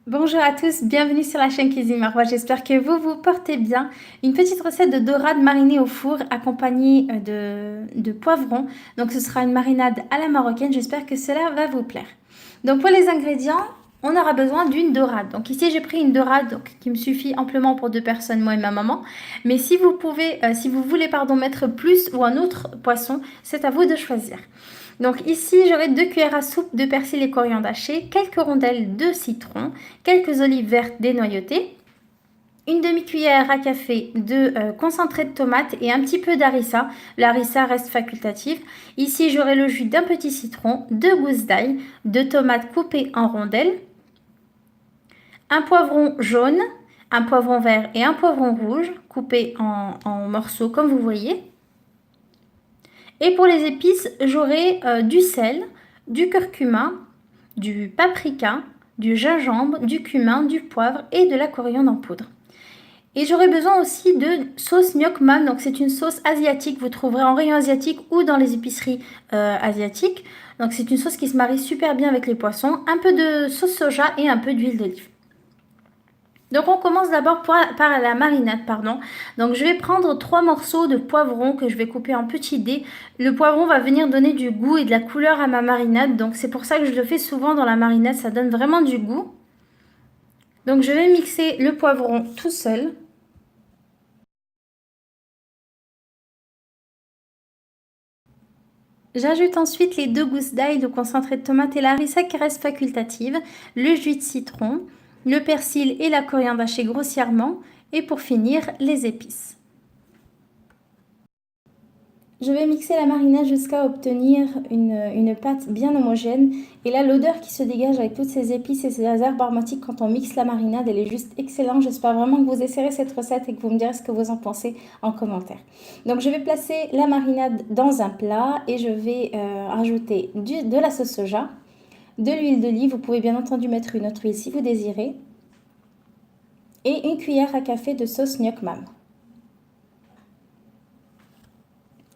Bonjour à tous, bienvenue sur la chaîne Cuisine Marois. J'espère que vous vous portez bien. Une petite recette de dorade marinée au four accompagnée de poivrons. Donc ce sera une marinade à la marocaine. J'espère que cela va vous plaire. Donc pour les ingrédients, on aura besoin d'une dorade. Donc ici j'ai pris une dorade qui me suffit amplement pour deux personnes, moi et ma maman. Mais si vous pouvez, si vous voulez mettre plus ou un autre poisson, c'est à vous de choisir. Donc ici, j'aurai 2 cuillères à soupe de persil et coriandre haché, quelques rondelles de citron, quelques olives vertes dénoyautées, une demi-cuillère à café de concentré de tomate et un petit peu d'harissa. L'harissa reste facultative. Ici, j'aurai le jus d'un petit citron, 2 gousses d'ail, 2 tomates coupées en rondelles, un poivron jaune, un poivron vert et un poivron rouge coupés en morceaux comme vous voyez. Et pour les épices, j'aurai du sel, du curcuma, du paprika, du gingembre, du cumin, du poivre et de la coriandre en poudre. Et j'aurai besoin aussi de sauce Gnoc Man, donc c'est une sauce asiatique, vous trouverez en rayon asiatique ou dans les épiceries asiatiques. Donc c'est une sauce qui se marie super bien avec les poissons, un peu de sauce soja et un peu d'huile d'olive. Donc on commence d'abord par la marinade, pardon. Donc je vais prendre 3 morceaux de poivron que je vais couper en petits dés. Le poivron va venir donner du goût et de la couleur à ma marinade, donc c'est pour ça que je le fais souvent dans la marinade, ça donne vraiment du goût. Donc je vais mixer le poivron tout seul. J'ajoute ensuite les 2 gousses d'ail, le concentré de tomate et la harissa qui reste facultative, le jus de citron, le persil et la coriandre hachée grossièrement et pour finir les épices. Je vais mixer la marinade jusqu'à obtenir une pâte bien homogène. Et là, l'odeur qui se dégage avec toutes ces épices et ces herbes aromatiques quand on mixe la marinade, elle est juste excellente. J'espère vraiment que vous essayerez cette recette et que vous me direz ce que vous en pensez en commentaire. Donc, je vais placer la marinade dans un plat et je vais rajouter de la sauce soja, de l'huile d'olive. Vous pouvez bien entendu mettre une autre huile si vous désirez. Et une cuillère à café de sauce Gnoc Man.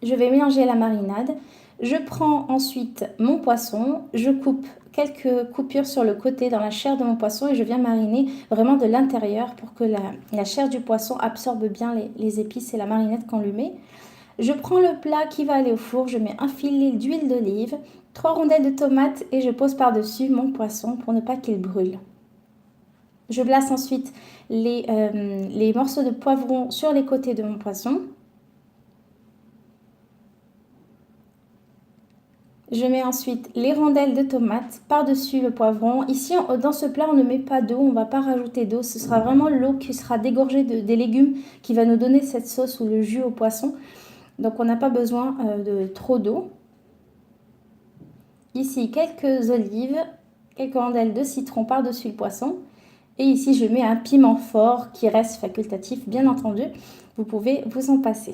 Je vais mélanger la marinade. Je prends ensuite mon poisson, je coupe quelques coupures sur le côté dans la chair de mon poisson et je viens mariner vraiment de l'intérieur pour que la chair du poisson absorbe bien les épices et la marinade qu'on lui met. Je prends le plat qui va aller au four, je mets un filet d'huile d'olive, 3 rondelles de tomates et je pose par-dessus mon poisson pour ne pas qu'il brûle. Je place ensuite les morceaux de poivron sur les côtés de mon poisson. Je mets ensuite les rondelles de tomates par-dessus le poivron. Ici, dans ce plat, on ne met pas d'eau, on ne va pas rajouter d'eau. Ce sera vraiment l'eau qui sera dégorgée des légumes qui va nous donner cette sauce ou le jus au poisson. Donc, on n'a pas besoin de trop d'eau. Ici, quelques olives, quelques rondelles de citron par-dessus le poisson. Et ici, je mets un piment fort qui reste facultatif, bien entendu. Vous pouvez vous en passer.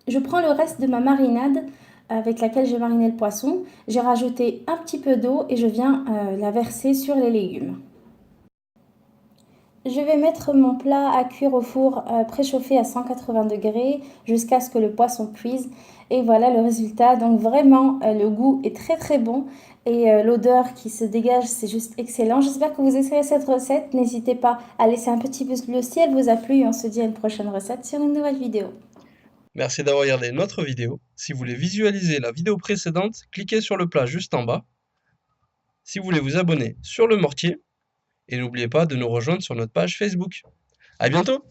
Je prends le reste de ma marinade avec laquelle j'ai mariné le poisson. J'ai rajouté un petit peu d'eau et je viens la verser sur les légumes. Je vais mettre mon plat à cuire au four préchauffé à 180 degrés jusqu'à ce que le poisson cuise. Et voilà le résultat. Donc vraiment, le goût est très très bon et l'odeur qui se dégage, c'est juste excellent. J'espère que vous essayerez cette recette. N'hésitez pas à laisser un petit pouce bleu si elle vous a plu et on se dit à une prochaine recette sur une nouvelle vidéo. Merci d'avoir regardé notre vidéo. Si vous voulez visualiser la vidéo précédente, cliquez sur le plat juste en bas. Si vous voulez vous abonner sur le mortier, et n'oubliez pas de nous rejoindre sur notre page Facebook. À bientôt!